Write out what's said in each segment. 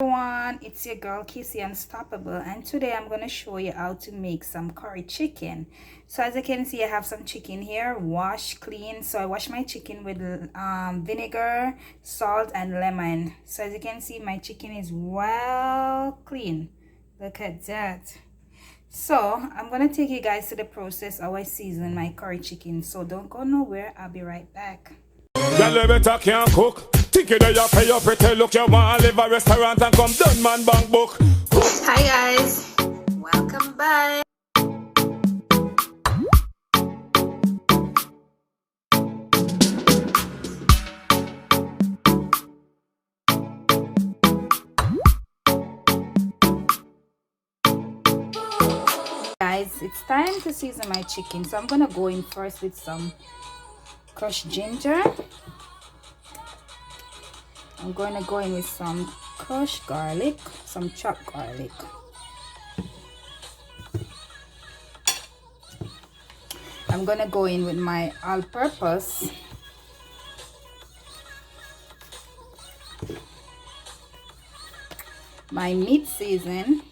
Everyone, it's your girl Kissy Unstoppable, and today I'm going to show you how to make some curry chicken. So as you can see, I have some chicken here, washed clean. So I wash my chicken with vinegar, salt and lemon. So as you can see, my chicken is well clean. Look at that. So I'm going to take you guys to the process how I season my curry chicken. So don't go nowhere, I'll be right back. Y'all better can't cook. Think you know you pay your pretty look. You want to live a restaurant and come done man bank book. Hi guys, welcome back. Guys, it's time to season my chicken. So I'm gonna go in first with some crushed ginger. I'm gonna go in with some crushed garlic, some chopped garlic. I'm gonna go in with my all-purpose, my meat season,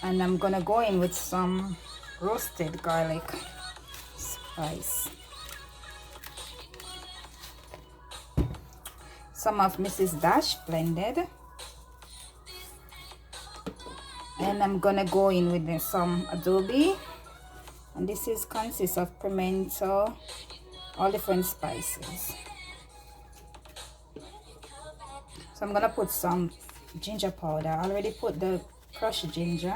and I'm gonna go in with some roasted garlic spice, some of Mrs. Dash blended, and I'm gonna go in with some adobe, and this is consists of pimento, all different spices. So I'm gonna put some ginger powder. I already put the crushed ginger,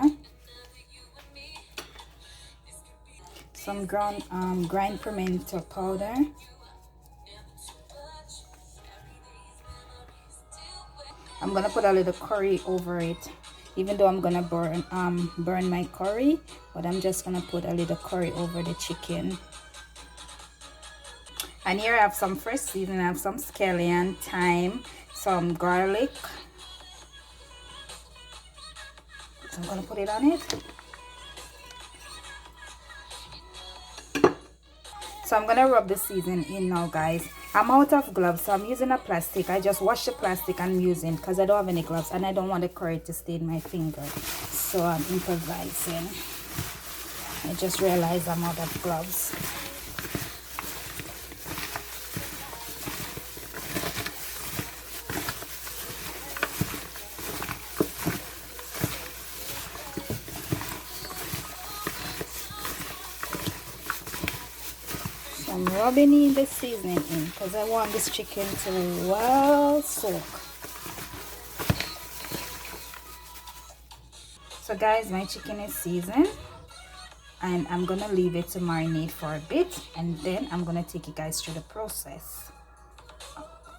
some grind pimento powder, I'm gonna put a little curry over it, even though I'm gonna burn my curry, but I'm just gonna put a little curry over the chicken. And here I have some fresh seasoning. I have some scallion, thyme, some garlic. So I'm gonna put it on it. So I'm gonna rub the seasoning in now, guys. I'm out of gloves, so I'm using a plastic. I just wash the plastic I'm using because I don't have any gloves and I don't want the curry to stain my finger. So I'm improvising. I just realized I'm out of gloves. I'm rubbing in the seasoning in because I want this chicken to well soak. So guys, my chicken is seasoned and I'm gonna leave it to marinate for a bit, and then I'm gonna take you guys through the process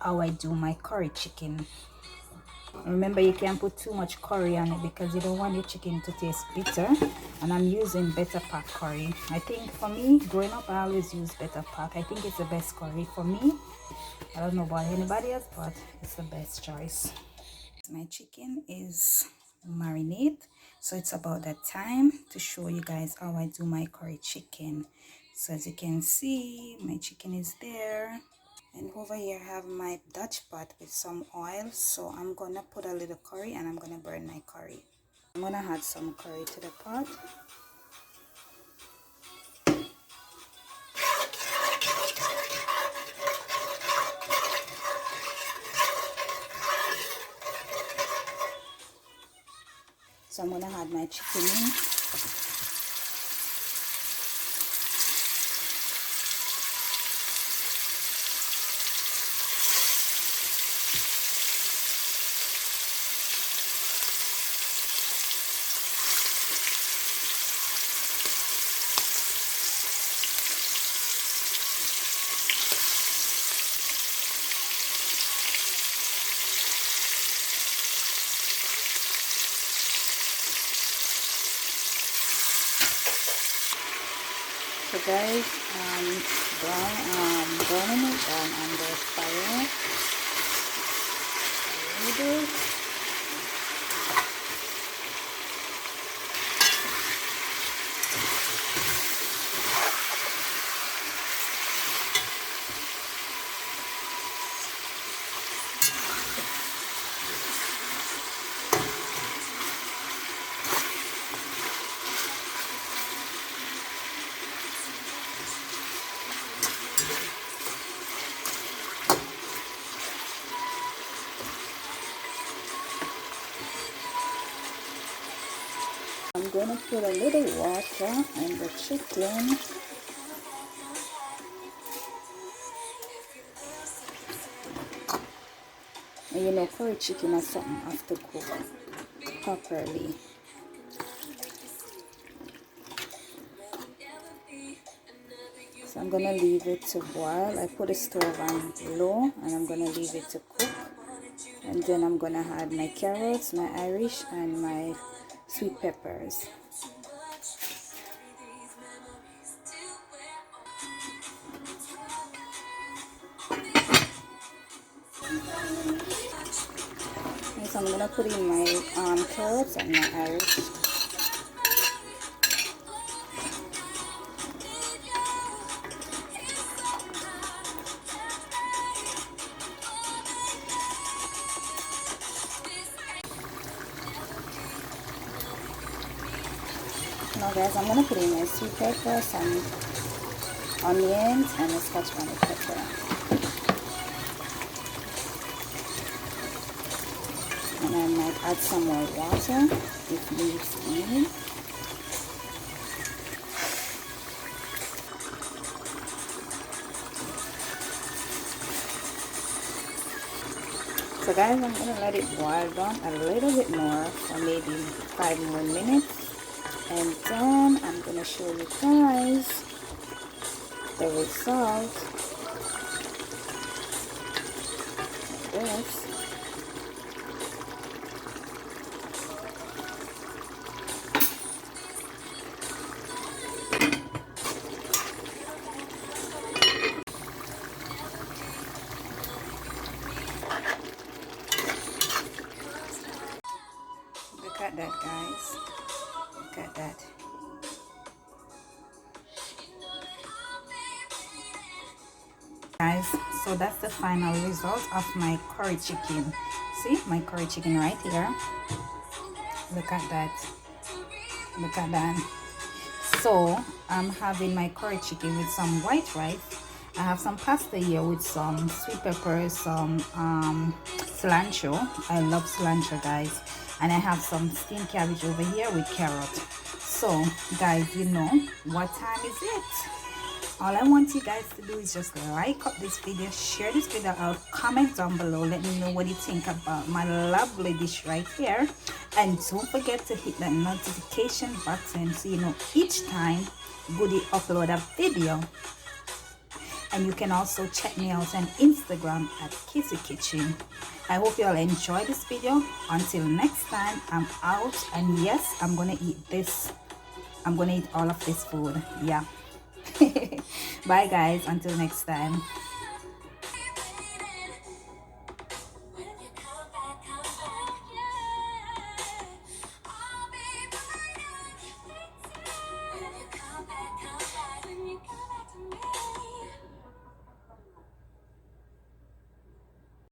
how I do my curry chicken. Remember, you can't put too much curry on it because you don't want your chicken to taste bitter, and I'm using better pack curry. I think for me, growing up, I always use better pack. I think it's the best curry for me. I don't know about anybody else, but it's the best choice. My chicken is marinate, so it's about that time to show you guys how I do my curry chicken. So as you can see, my chicken is there. And over here I have my Dutch pot with some oil, so I'm gonna put a little curry and I'm gonna burn my curry. I'm gonna add some curry to the pot. So I'm gonna add my chicken in. So guys, browning it down on the fire. gonna put a little water in the chicken. And you know, curry chicken has something have to cook properly. So I'm gonna leave it to boil. I put the stove on low and I'm gonna leave it to cook. And then I'm gonna add my carrots, my Irish, and my sweet peppers. And so I'm gonna put in my carrots and my Irish. Now guys, I'm gonna put in my sweet pepper, some onions, and a scotch bonnet pepper. And I might add some more water if needs be. So guys, I'm gonna let it boil down a little bit more for maybe 5 more minutes. And then I'm gonna show you guys the result. Like this. Look at that, guys. Look at that. Guys, so that's the final result of my curry chicken. See my curry chicken right here. Look at that. Look at that. So I'm having my curry chicken with some white rice. I have some pasta here with some sweet peppers, some cilantro. I love cilantro, guys. And I have some steamed cabbage over here with carrot. So guys, you know what time is it? All I want you guys to do is just like up this video, share this video out, comment down below, let me know what you think about my lovely dish right here. And don't forget to hit that notification button so you know each time Goody upload a video. And you can also check me out on Instagram at Kissy Kitchen. I hope you all enjoy this video. Until next time, I'm out. And yes, I'm gonna eat this. I'm gonna eat all of this food. Yeah. Bye guys, until next time.